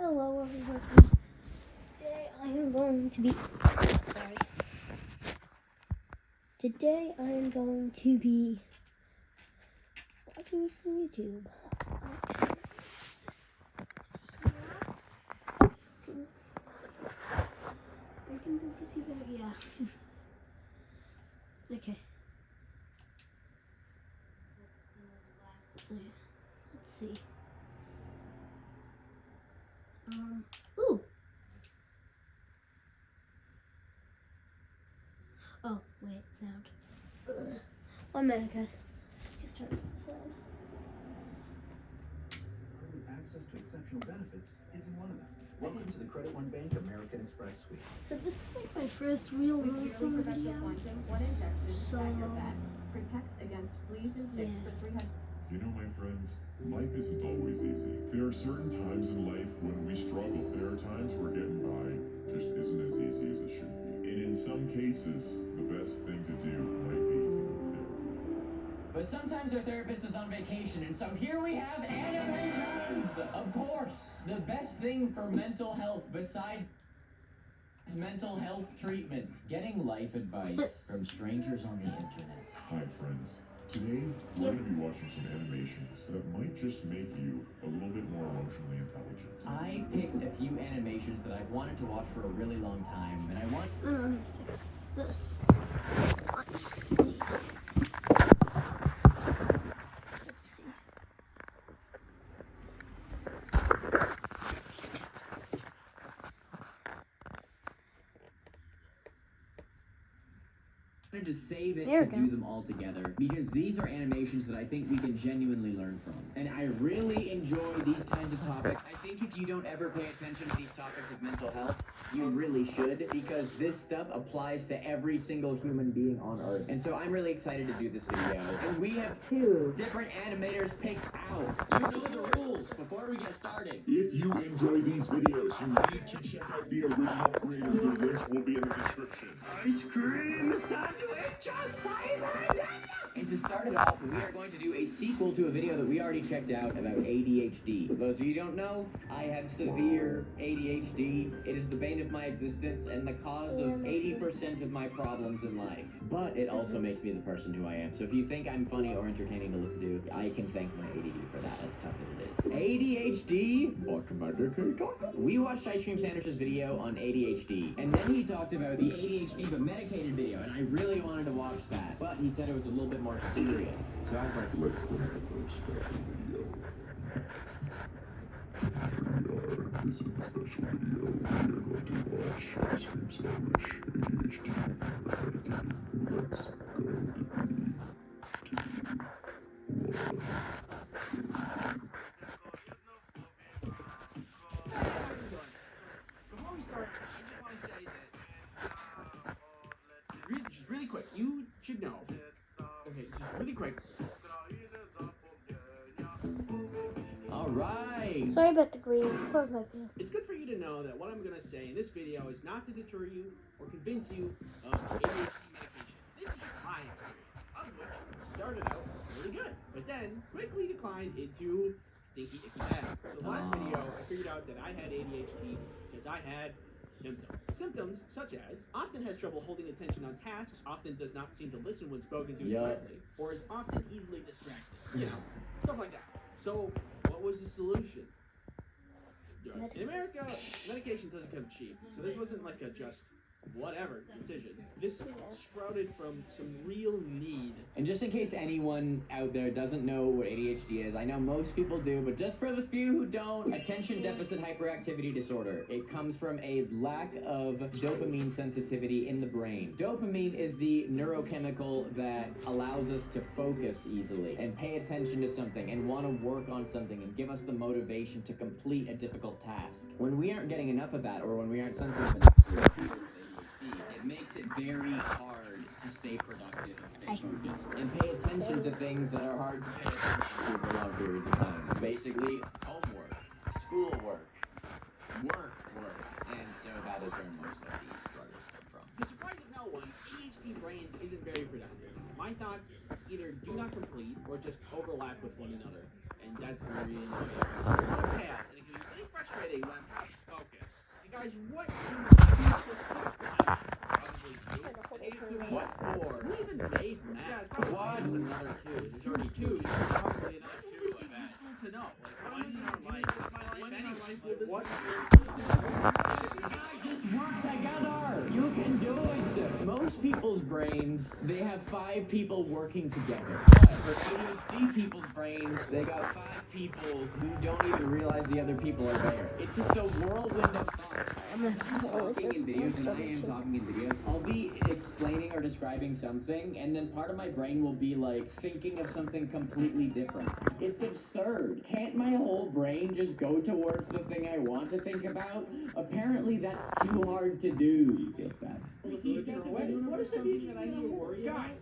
Hello everyone. Today I am going to be Today I am going to be watching some YouTube. I can see that, yeah. Okay. So let's see. Ooh. Oh, wait, sound. Ugh. 1 minute, guys. Just turn the sound. Access to exceptional benefits isn't one of them. Welcome to the Credit One Bank American Express Suite. So this is like my first real video. One injection at your back protects against fleas and ticks for 300. You know, my friends, life isn't always easy. There are certain times in life when we struggle. There are times where getting by just isn't as easy as it should be. And in some cases, the best thing to do might be to go to therapy. But sometimes our therapist is on vacation, and so here we have animations! Of course, the best thing for mental health besides mental health treatment. Getting life advice from strangers on the internet. Hi, friends. Today, we're going to be watching some animations that might just make you a little bit more emotionally intelligent. I picked a few animations that I've wanted to watch for a really long time, and I want... Fix this. Let's see. I wanted to save it to do them all together because these are animations that I think we can genuinely learn from. And I really enjoy these kinds of topics. I think if you don't ever pay attention to these topics of mental health, you really should, because this stuff applies to every single human being on Earth. And so I'm really excited to do this video. And we have 2 different animators picked out. You know the rules before we get started. If you enjoy these videos, you need to check out the original creators. The link will be in the description. Ice cream sandwich on Simon! And to start it off, we are going to do a sequel to a video that we already checked out about ADHD. For those of you who don't know, I have severe ADHD. It is the bane of my existence and the cause of 80% of my problems in life. But it also makes me the person who I am. So if you think I'm funny or entertaining to listen to, I can thank my ADD for that, as tough as it is. ADHD, automatically talk. We watched Ice Cream Sandwich's video on ADHD, and then he talked about the ADHD but medicated video, and I really wanted to watch that. But he said it was a little bit more serious. So I was like, let's look at the first special video. Here we are. This is the special video. We are going to watch Ice Cream Sandwich ADHD medicated. Let's go Before we start, I just want to say that just really quick, you should know. Okay, just really quick. alright. Sorry about the green. It's part of my pen. It's good for you to know that what I'm going to say in this video is not to deter you or convince you of ADHD medication. This is just my experience, of which started out really good, but then quickly declined into stinky icky bad. So last video, I figured out that I had ADHD because I had symptoms. Symptoms such as often has trouble holding attention on tasks, often does not seem to listen when spoken to directly, or is often easily distracted. You know, stuff like that. So, what was the solution? In America, medication doesn't come cheap, so this wasn't like a just whatever decision. This sprouted from some real need. And just in case anyone out there doesn't know what ADHD is, I know most people do, but just for the few who don't, attention deficit hyperactivity disorder. It comes from a lack of dopamine sensitivity in the brain. Dopamine is the neurochemical that allows us to focus easily and pay attention to something and want to work on something and give us the motivation to complete a difficult task. When we aren't getting enough of that, or when we aren't sensitive enough to it, it makes it very hard to stay productive and stay focused and pay attention to things that are hard to pay attention to for long periods of time. Basically, homework, schoolwork, work, and so that is where most of these struggles come from. The surprise of no one, ADHD brain isn't very productive. My thoughts either do not complete or just overlap with one another, and that's very annoying. It's a lot of chaos, and it can be really frustrating get a left focus. You guys, what is probably two. What for? Who even made that? Yeah, it's probably What? another two. There's already two. There's probably another two, I bet. Useful to know. Like, what am I doing in life? My life anyway. What? Just work together. You can do it. Most people's brains, they have 5 people working together. But for ADHD people's brains, they got 5 people who don't even realize the other people are there. It's just a whirlwind of thoughts. I'm talking in videos, and I am talking in videos. I'll be explaining or describing something, and then part of my brain will be like thinking of something completely different. It's absurd. Can't my whole brain just go towards the thing I want to think about? Apparently that's too hard to do. He feels bad. What is something that I need to worry about? Guys,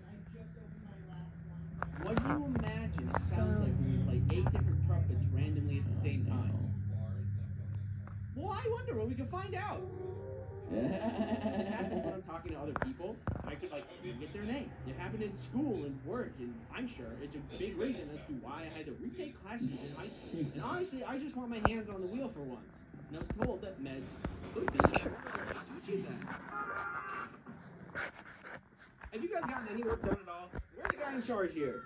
what do you imagine it sounds like when you play 8 different trumpets randomly at the same time? Well, I wonder. Well, we can find out. This happens when I'm talking to other people. I could get their name. It happened in school and work, and I'm sure it's a big reason as to why I had to retake classes in high school. And honestly, I just want my hands on the wheel for once. And I was told that meds could be teaching that. Have you guys gotten any work done at all? Where's the guy in charge here?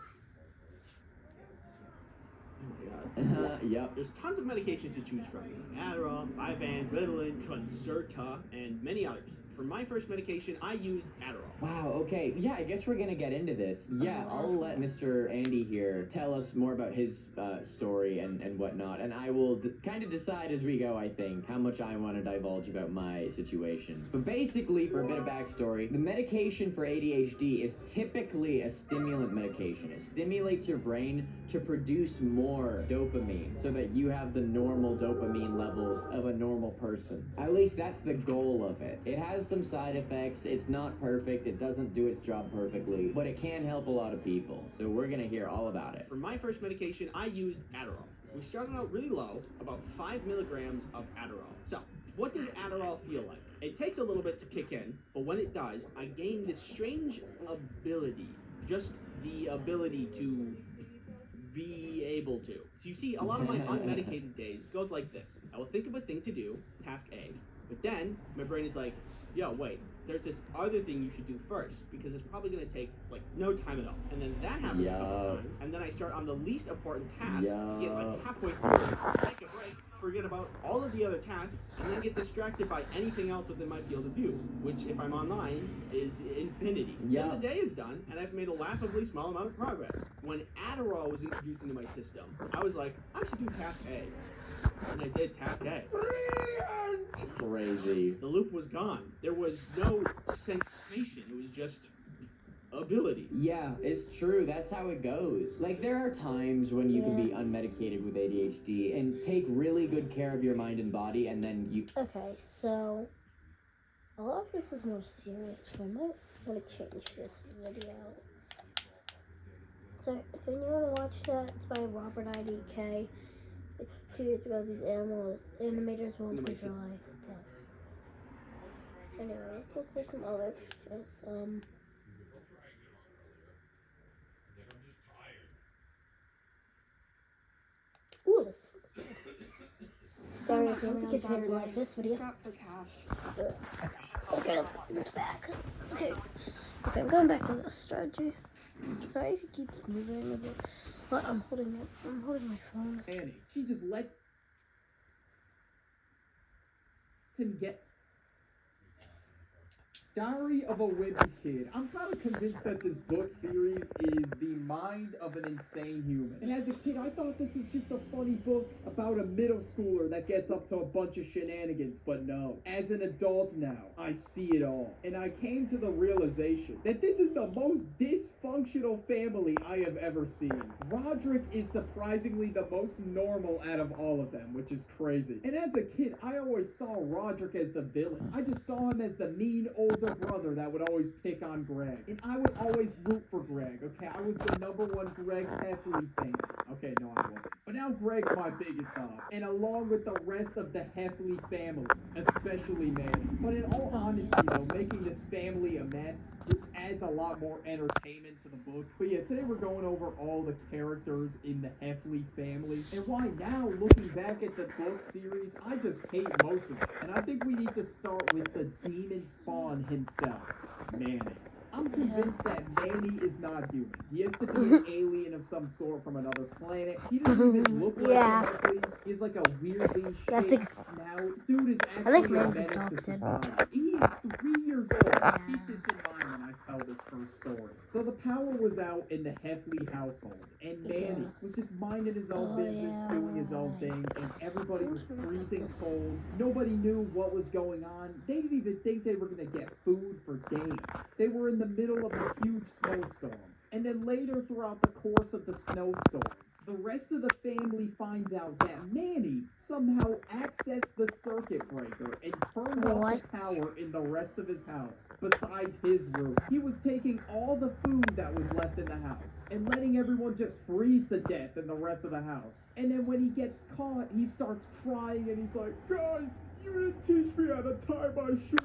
Oh my god. Yep. There's tons of medications to choose from. Adderall, Vyvanse, Ritalin, Concerta, and many others. For my first medication, I used Adderall. Wow, okay. Yeah, I guess we're gonna get into this. Yeah, I'll let Mr. Andy here tell us more about his story and whatnot, and I will kind of decide as we go, I think, how much I want to divulge about my situation. But basically, for a bit of backstory, the medication for ADHD is typically a stimulant medication. It stimulates your brain to produce more dopamine so that you have the normal dopamine levels of a normal person. At least that's the goal of it. It has some side effects. It's not perfect. It doesn't do its job perfectly, but it can help a lot of people. So we're gonna hear all about it. For my first medication, I used Adderall. We started out really low, about 5 milligrams of Adderall. So, what does Adderall feel like? It takes a little bit to kick in, but when it does, I gain this strange ability. Just the ability to be able to. So you see, a lot of my unmedicated days goes like this. I will think of a thing to do, task A, but then my brain is like, yo, wait, there's this other thing you should do first, because it's probably going to take, like, no time at all. And then that happens a couple times, and then I start on the least important task, get, like, halfway through, take a break, forget about all of the other tasks, and then get distracted by anything else within my field of view, which, if I'm online, is infinity. Then the day is done, and I've made a laughably small amount of progress. When Adderall was introduced into my system, I was like, I should do task A. And I did task A. Brilliant! Crazy. The loop was gone. There was no sensation. It was just ability. Yeah, it's true. That's how it goes. Like, there are times when you can be unmedicated with ADHD and take really good care of your mind and body, and then you... Okay, so a lot of this is more serious, so I might want to change this video. So, if you want to watch that, it's by Robert IDK. It's 2 years ago, these animators won't play for life. But anyway, let's look for some other videos. Ooh, this looks good. Sorry if you get to like this video. Okay, let's put this back. Okay, I'm going back to the strategy. Sorry if you keep moving a bit, but I'm holding my phone. Annie, she just let him get Diary of a Wimpy Kid. I'm kind of convinced that this book series is the mind of an insane human. And as a kid, I thought this was just a funny book about a middle schooler that gets up to a bunch of shenanigans, but no. As an adult now, I see it all. And I came to the realization that this is the most dysfunctional family I have ever seen. Roderick is surprisingly the most normal out of all of them, which is crazy. And as a kid, I always saw Roderick as the villain. I just saw him as the mean older older brother that would always pick on Greg. And I would always root for Greg, okay? I was the #1 Greg Heffley fan. Okay, no, I wasn't. But now Greg's my biggest dog. And along with the rest of the Heffley family, especially Manny. But in all honesty, though, making this family a mess just adds a lot more entertainment to the book. But yeah, today we're going over all the characters in the Heffley family. And why now, looking back at the book series, I just hate most of it. And I think we need to start with the demon spawn himself, Manny. I'm convinced that Manny is not human. He has to be an alien of some sort from another planet. He doesn't even look like the Heffleys. He has like a weirdly shaped snout. This dude is actually a menace to society. He is 3 years old. Keep this in mind when I tell this first story. So the power was out in the Heffley household, and Manny was just minding his own business, doing his own thing, and everybody was freezing cold. Nobody knew what was going on. They didn't even think they were going to get food for days. They were in the middle of a huge snowstorm. And then later throughout the course of the snowstorm, the rest of the family finds out that Manny somehow accessed the circuit breaker and turned off the power in the rest of his house, besides his room. He was taking all the food that was left in the house and letting everyone just freeze to death in the rest of the house. And then when he gets caught, he starts crying and he's like, "Guys, you didn't teach me how to tie my shoes."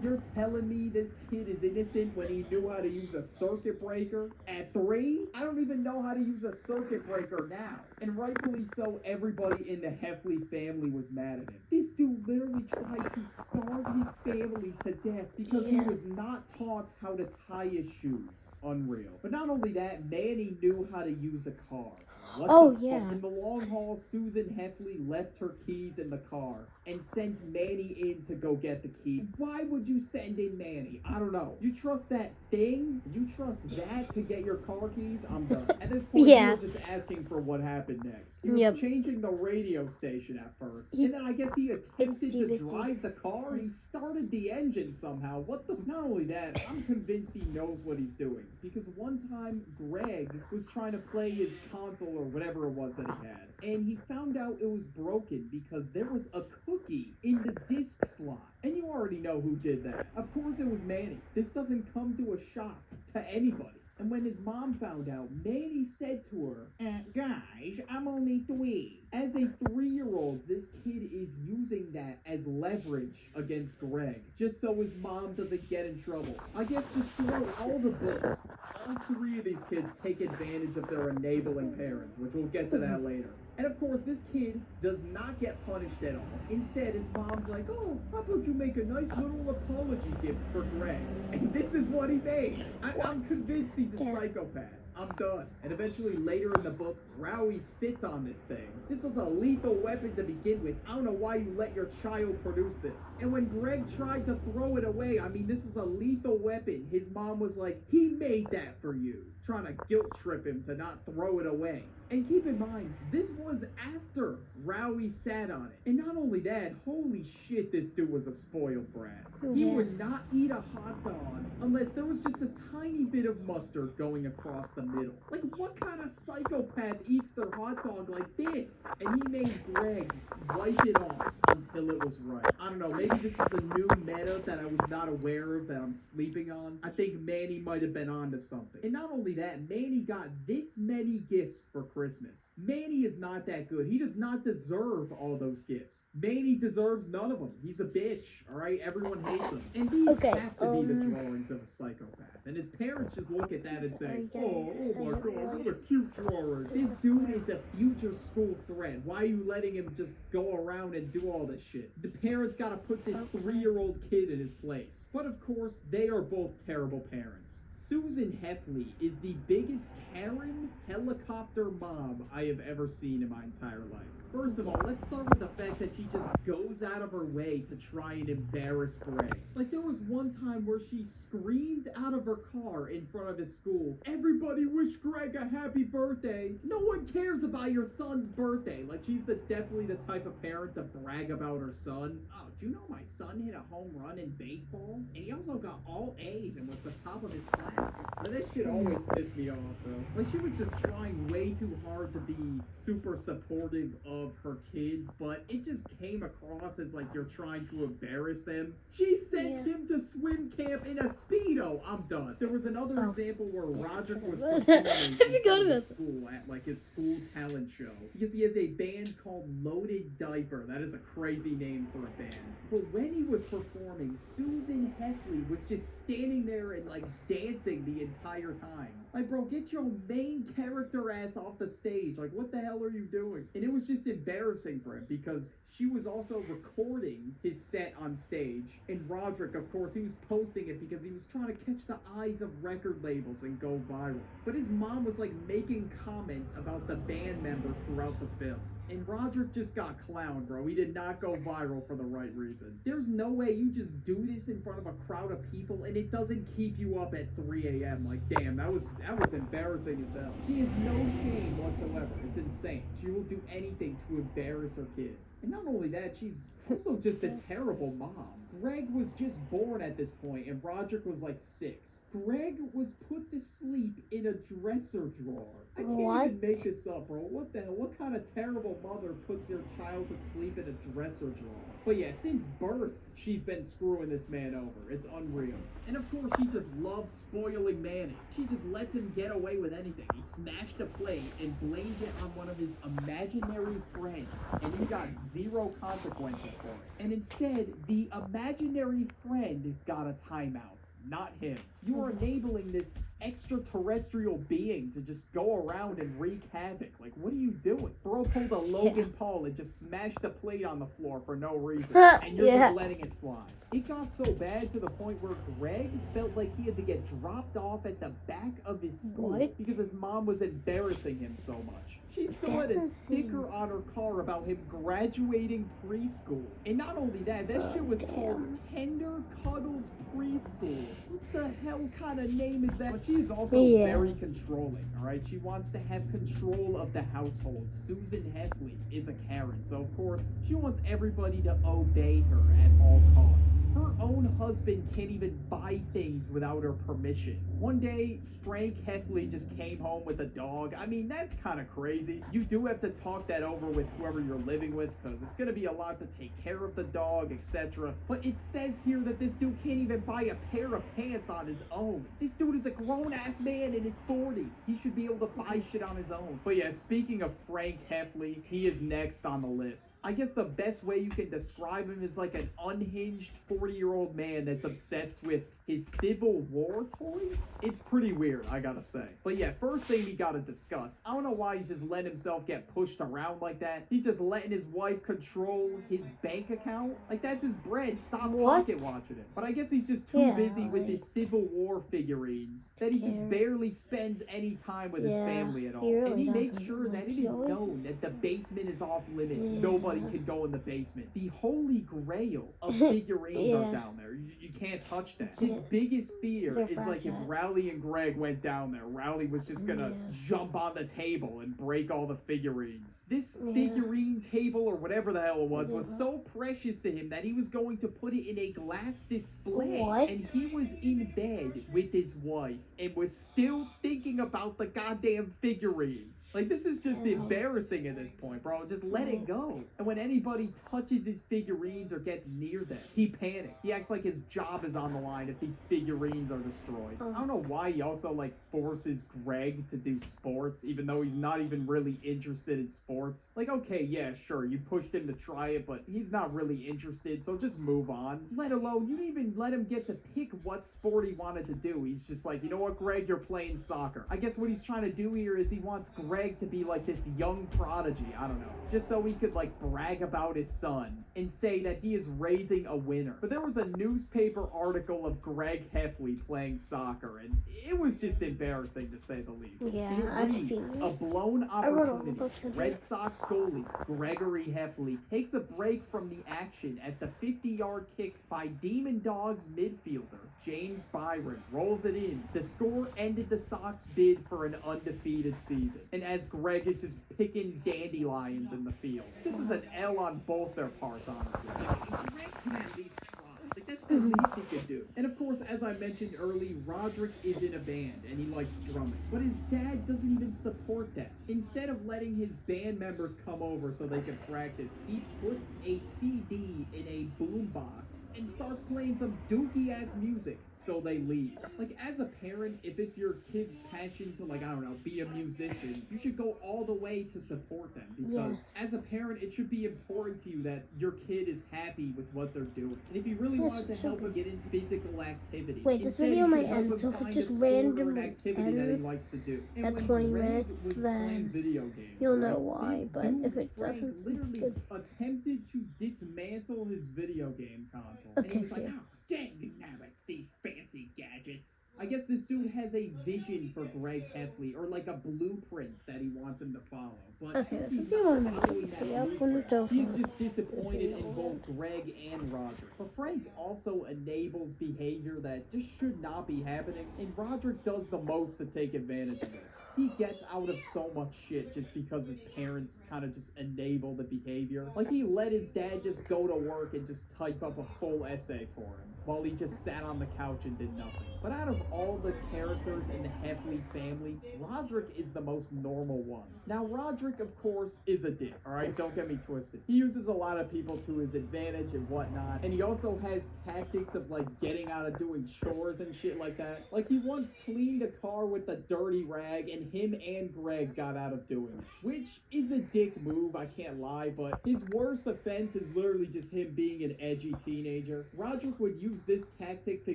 You're telling me this kid is innocent when he knew how to use a circuit breaker? At 3? I don't even know how to use a circuit breaker now. And rightfully so, everybody in the Heffley family was mad at him. This dude literally tried to starve his family to death because he was not taught how to tie his shoes. Unreal. But not only that, Manny knew how to use a car. What the fuck? In the long haul, Susan Heffley left her keys in the car and sent Manny in to go get the key. Why would you send in Manny? I don't know. You trust that thing? You trust that to get your car keys? I'm done. At this point, you were just asking for what happened next. He was changing the radio station at first. And then I guess he attempted to drive the car. He started the engine somehow. What the? Not only that, I'm convinced he knows what he's doing. Because one time, Greg was trying to play his console or whatever it was that he had. And he found out it was broken because there was a cookie in the disc slot. And you already know who did that. Of course it was Manny. This doesn't come to a shock to anybody. And when his mom found out, Manny said to her, "Guys, I'm only 3. As a 3-year-old, this kid is using that as leverage against Greg, just so his mom doesn't get in trouble. I guess just throughout all the books, all 3 of these kids take advantage of their enabling parents, which we'll get to that later. And of course, this kid does not get punished at all. Instead, his mom's like, "Oh, how about you make a nice little apology gift for Greg?" And this is what he made. I'm convinced he's a psychopath. I'm done. And eventually, later in the book, Rowie sits on this thing. This was a lethal weapon to begin with. I don't know why you let your child produce this. And when Greg tried to throw it away, I mean, this was a lethal weapon. His mom was like, "He made that for you," trying to guilt trip him to not throw it away. And keep in mind, this was after Rowie sat on it. And not only that, holy shit, this dude was a spoiled brat. He would not eat a hot dog unless there was just a tiny bit of mustard going across the middle. Like, what kind of psychopath eats their hot dog like this? And he made Greg wipe it off until it was right. I don't know, maybe this is a new meta that I was not aware of that I'm sleeping on. I think Manny might have been onto something. And not only that, Manny got this many gifts for Christmas. Manny is not that good. He does not deserve all those gifts. Manny deserves none of them. He's a bitch, alright? Everyone hates him. And these have to be the drawings of a psychopath. And his parents just look at that and say, oh my god, what a cute drawing. This dude is a future school threat. Why are you letting him just go around and do all this shit? The parents gotta put this 3-year-old kid in his place. But of course, they are both terrible parents. Susan Heffley is the biggest Karen helicopter mom I have ever seen in my entire life. First of all, let's start with the fact that she just goes out of her way to try and embarrass Greg. Like, there was one time where she screamed out of her car in front of his school, "Everybody wish Greg a happy birthday." No one cares about your son's birthday. Like, she's definitely the type of parent to brag about her son. "Oh, do you know my son hit a home run in baseball? And he also got all A's and was the top of his class." Now, this shit always pissed me off, though. Like, she was just trying way too hard to be super supportive of of her kids, but it just came across as like you're trying to embarrass them. She sent him to swim camp in a Speedo. I'm done. There was another example where Roderick was performing in his school at like his school talent show because he has a band called Loaded Diaper. That is a crazy name for a band. But when he was performing, Susan Heffley was just standing there and like dancing the entire time. Like, bro, get your main character ass off the stage. Like, what the hell are you doing? And it was just embarrassing for him because she was also recording his set on stage. And Roderick, of course, he was posting it because he was trying to catch the eyes of record labels and go viral. But his mom was like making comments about the band members throughout the film. And Roderick just got clowned, bro. He did not go viral for the right reason. There's no way you just do this in front of a crowd of people and it doesn't keep you up at 3 a.m. Like, damn, that was embarrassing as hell. She has no shame whatsoever. It's insane. She will do anything to embarrass her kids. And not only that, she's also just a terrible mom. Greg was just born at this point and Roderick was like 6. Greg was put to sleep in a dresser drawer. I can't even make this up, bro. What the hell? What kind of terrible mother puts their child to sleep in a dresser drawer? But yeah, since birth, she's been screwing this man over. It's unreal. And of course, she just loves spoiling Manny. She just lets him get away with anything. He smashed a plate and blamed it on one of his imaginary friends. And he got 0 consequences for it. And instead, the imaginary friend got a timeout. Not him. You are enabling this extraterrestrial being to just go around and wreak havoc. Like, what are you doing? Bro pulled a Logan Paul and just smashed a plate on the floor for no reason. And you're just letting it slide. It got so bad to the point where Greg felt like he had to get dropped off at the back of his school because his mom was embarrassing him so much. She still had a sticker on her car about him graduating preschool. And not only that, that shit was called Tender Cuddles Preschool. What the hell kind of name is that? But she's also very controlling, alright? She wants to have control of the household. Susan Heffley is a Karen, so of course, she wants everybody to obey her at all costs. Her own husband can't even buy things without her permission. One day, Frank Heffley just came home with a dog. I mean, that's kind of crazy. You do have to talk that over with whoever you're living with because it's going to be a lot to take care of the dog, etc. But it says here that this dude can't even buy a pair of pants on his own. This dude is a grown-ass man in his 40s. He should be able to buy shit on his own. But yeah, speaking of Frank Heffley, he is next on the list. I guess the best way you can describe him is like an unhinged 40-year-old man that's obsessed with his Civil War toys. It's pretty weird, I gotta say. But yeah, first thing we gotta discuss. I don't know why he's just letting himself get pushed around like that. He's just letting his wife control his bank account. Like, that's his bread. Stop pocket watching it. But I guess he's just too busy with his Civil War figurines that he just barely spends any time with his family at all. And he makes sure that it is known that the basement is off limits. Nobody can go in the basement. The holy grail of figurines are down there. You can't touch that. His biggest fear is like if Rowley and Greg went down there, Rowley was just gonna jump on the table and break all the figurines. This figurine table or whatever the hell it was so precious to him that he was going to put it in a glass display. And he was in bed with his wife and was still thinking about the goddamn figurines. Like, this is just embarrassing at this point, bro. Just let it go. And when anybody touches his figurines or gets near them, he panics. He acts like his job is on the line if these figurines are destroyed. I don't know why he also, like, forces Greg to do sports, even though he's not even really interested in sports. Like, okay, yeah, sure, you pushed him to try it, but he's not really interested, so just move on. Let alone, you didn't even let him get to pick what sport he wanted to do. He's just like, you know what, Greg, you're playing soccer. I guess what he's trying to do here is he wants Greg to be like this young prodigy, I don't know, just so he could like brag about his son and say that he is raising a winner. But there was a newspaper article of Greg Heffley playing soccer, and it was just embarrassing to say the least. Yeah, And it I've reads, seen it. a blown opportunity. Red Sox goalie Gregory Heffley takes a break from the action at the 50-yard kick by Demon Dogs midfielder James Byron rolls it in. The score ended the Sox bid for an undefeated season. And as Greg is just picking dandelions in the field. This is an L on both their parts, honestly. Like, Greg can at least try. Like, that's the least he could do. And of course, as I mentioned earlier, Roderick is in a band and he likes drumming. But his dad doesn't even support that. Instead of letting his band members come over so they can practice, he puts a CD in a boombox and starts playing some dookie-ass music so they leave. Like, as a parent, if it's your kid's passion to, like, I don't know, be a musician, you should go all the way to support them. Because as a parent, it should be important to you that your kid is happy with what they're doing. And if you really wanted to help him get into physical activity, wait, this instead video you might should help end, him so if it find just a sport or an randomly activity that he ends likes to do. And at when 20 Greg minutes, was playing then video games, you'll right, know why, this but dude, if it Frank, doesn't, literally good. attempted to dismantle his video game console. Okay, And he was like, yeah. oh, dang you nabbits, these fancy gadgets. I guess this dude has a vision for Greg Heffley, or like a blueprint that he wants him to follow. But Okay, since this he's video not might following this that video when blueprint, it's over. he's just disappointed in both Greg and Roderick. But Frank also enables behavior that just should not be happening, and Roderick does the most to take advantage of this. He gets out of so much shit just because his parents kind of just enable the behavior. Like, he let his dad just go to work and just type up a full essay for him, while he just sat on the couch and did nothing. But out of all the characters in the Heffley family, Roderick is the most normal one. Now, Roderick, of course, is a dick, alright? Don't get me twisted. He uses a lot of people to his advantage and whatnot, and he also has tactics of, like, getting out of doing chores and shit like that. Like, he once cleaned a car with a dirty rag, and him and Greg got out of doing it. Which is a dick move, I can't lie, but his worst offense is literally just him being an edgy teenager. Roderick would use this tactic to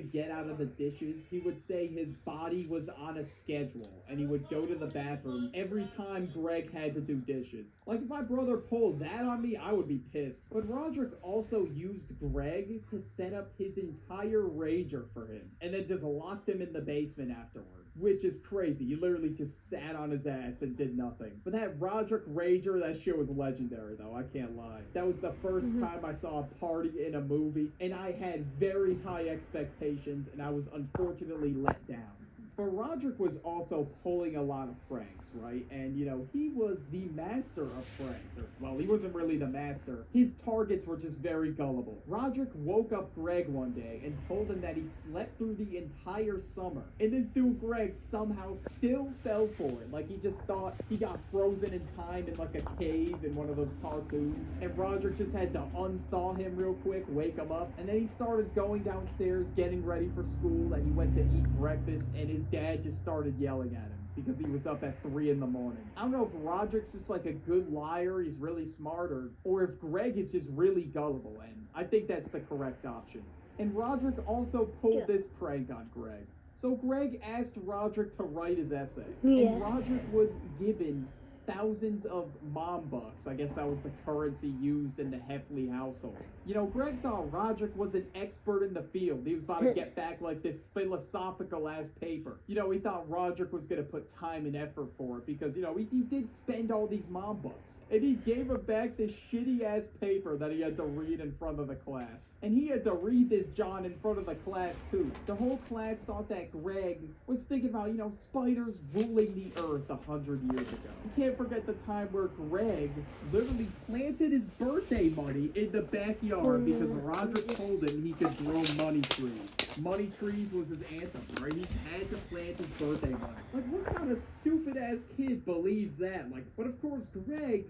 get out of the dishes. He would say his body was on a schedule, and he would go to the bathroom every time Greg had to do dishes. Like, if my brother pulled that on me, I would be pissed. But Roderick also used Greg to set up his entire rager for him, and then just locked him in the basement afterward. Which is crazy. He literally just sat on his ass and did nothing. But that Roderick Rager, that shit was legendary, though. I can't lie. That was the first time I saw a party in a movie, and I had very high expectations, and I was unfortunately let down. But Roderick was also pulling a lot of pranks, right? And, you know, he was the master of pranks. Or, well, he wasn't really the master. His targets were just very gullible. Roderick woke up Greg one day and told him that he slept through the entire summer. And this dude, Greg, somehow still fell for it. Like, he just thought he got frozen in time in, like, a cave in one of those cartoons. And Roderick just had to unthaw him real quick, wake him up. And then he started going downstairs, getting ready for school, and he went to eat breakfast, and his dad just started yelling at him because he was up at 3 in the morning. I don't know if Roderick's just like a good liar, he's really smart, or if Greg is just really gullible, and I think that's the correct option. And Roderick also pulled this prank on Greg. So Greg asked Roderick to write his essay, and Roderick was given thousands of mom bucks. I guess that was the currency used in the Heffley household. You know, Greg thought Roderick was an expert in the field. He was about to get back like this philosophical ass paper. You know, he thought Roderick was gonna put time and effort for it because, you know, he did spend all these mom bucks. And he gave him back this shitty ass paper that he had to read in front of the class. And he had to read this, John, in front of the class too. The whole class thought that Greg was thinking about, you know, spiders ruling the earth 100 years ago. You can't forget the time where Greg literally planted his birthday money in the backyard because Roderick told him he could grow money trees. Money trees was his anthem, right? He's had to plant his birthday money. Like, what kind of stupid ass kid believes that? Like, but of course, Greg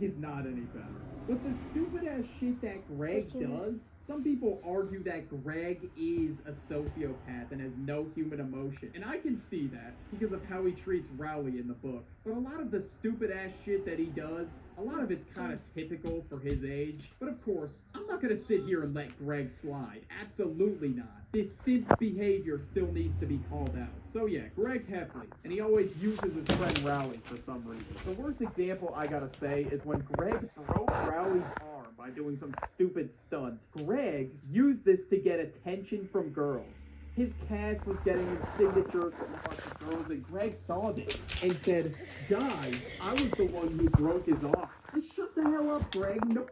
is not any better. But the stupid ass shit that Greg does, some people argue that Greg is a sociopath and has no human emotion. And I can see that because of how he treats Rowley in the book. But a lot of the stupid ass shit that he does, a lot of it's kind of typical for his age. But of course, I'm not gonna sit here and let Greg slide. Absolutely not. This simp behavior still needs to be called out. So yeah, Greg Heffley. And he always uses his friend Rowley for some reason. The worst example I gotta say is when Greg broke Rowley's arm by doing some stupid stunt. Greg used this to get attention from girls. His cast was getting him signatures from a bunch of girls, and Greg saw this and said, "Guys, I was the one who broke his arm." And shut the hell up, Greg. No.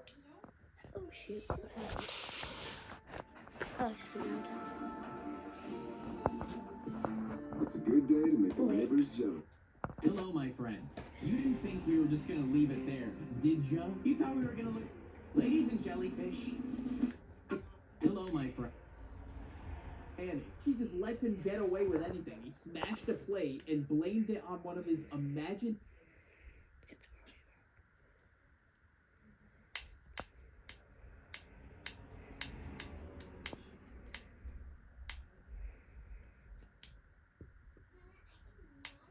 Oh shoot. Oh, just a minute. It's a good day to make the neighbors jealous. Hello, my friends. You didn't think we were just gonna leave it there, did ya? You thought we were gonna look... Ladies and jellyfish. Hello, my friend. she just lets him get away with anything. He smashed a plate and blamed it on one of his imagined...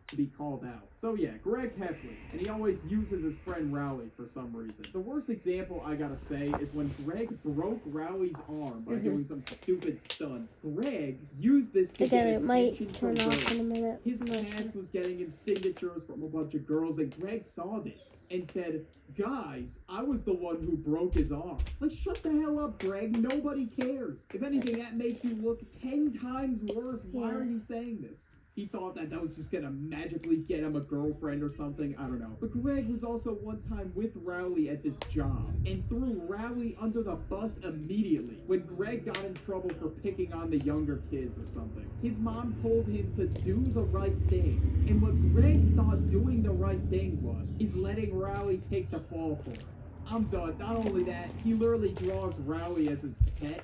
to be called out. So yeah, Greg Heffley, and he always uses his friend Rowley for some reason. The worst example I gotta say is when Greg broke Rowley's arm by doing some stupid stunt. Greg used this to get it might attention from turn off in a girls. minute. His past was getting him signatures from a bunch of girls, and Greg saw this and said, "Guys, I was the one who broke his arm." Like, shut the hell up, Greg. Nobody cares. If anything, that makes you look 10 times worse. Why are you saying this? He thought that was just gonna magically get him a girlfriend or something. I don't know. But Greg was also one time with Rowley at this job and threw Rowley under the bus immediately when Greg got in trouble for picking on the younger kids or something. His mom told him to do the right thing. And what Greg thought doing the right thing was, is letting Rowley take the fall for it. I'm done. Not only that, he literally draws Rowley as his pet.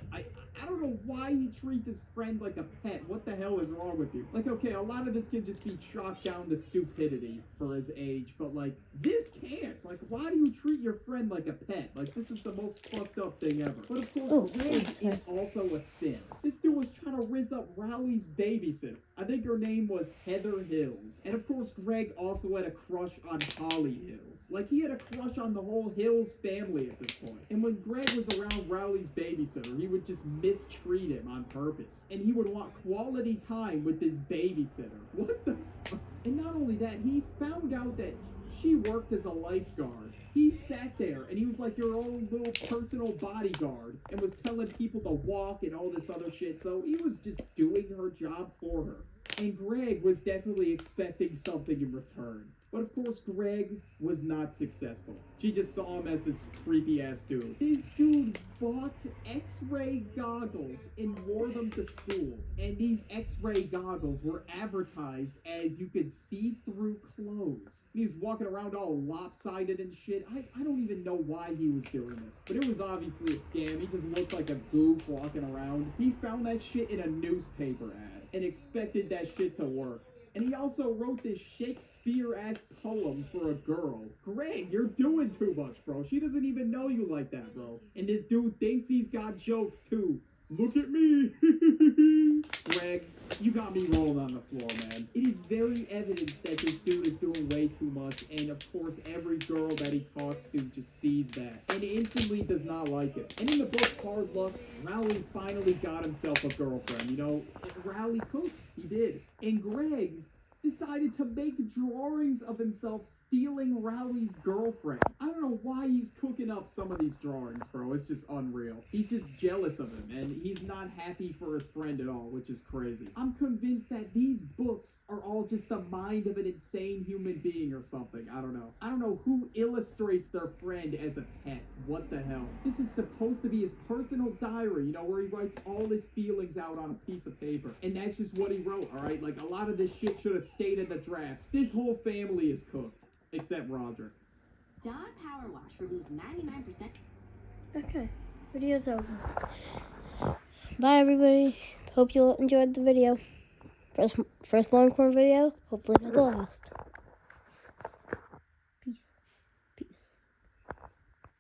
I don't know why he treats his friend like a pet. What the hell is wrong with you? Like, okay, a lot of this can just be chalked down to stupidity for his age, but like, this can't. Like, why do you treat your friend like a pet? Like, this is the most fucked up thing ever. But of course, Greg is also a sin. This dude was trying to rizz up Rowley's babysitter. I think her name was Heather Hills. And of course, Greg also had a crush on Holly Hills. Like, he had a crush on the whole Hills family at this point. And when Greg was around Rowley's babysitter, he would just mistreat him on purpose. And he would want quality time with his babysitter. What the fuck? And not only that, he found out that she worked as a lifeguard. He sat there and he was like your own little personal bodyguard and was telling people to walk and all this other shit. So he was just doing her job for her. And Greg was definitely expecting something in return. But of course, Greg was not successful. She just saw him as this creepy-ass dude. This dude bought X-ray goggles and wore them to school. And these X-ray goggles were advertised as you could see through clothes. He was walking around all lopsided and shit. I don't even know why he was doing this. But it was obviously a scam. He just looked like a goof walking around. He found that shit in a newspaper ad and expected that shit to work. And he also wrote this Shakespeare-ass poem for a girl. Greg, you're doing too much, bro. She doesn't even know you like that, bro. And this dude thinks he's got jokes, too. Look at me. Greg, you got me rolling on the floor, man. It is very evident that this dude is doing way too much. And, of course, every girl that he talks to just sees that. And instantly does not like it. And in the book, Hard Luck, Rowley finally got himself a girlfriend. You know, Rowley cooked. He did. And Greg decided to make drawings of himself stealing Rowley's girlfriend. I don't know why he's cooking up some of these drawings, bro. It's just unreal. He's just jealous of him, and he's not happy for his friend at all, which is crazy. I'm convinced that these books are all just the mind of an insane human being or something. I don't know. I don't know who illustrates their friend as a pet. What the hell? This is supposed to be his personal diary, you know, where he writes all his feelings out on a piece of paper. And that's just what he wrote, all right? Like, a lot of this shit should have stayed in the drafts. This whole family is cooked, except Roderick. Dawn Power Wash removes 99%. Okay, video's over. Bye, everybody. Hope you enjoyed the video. First long form video, hopefully not the last.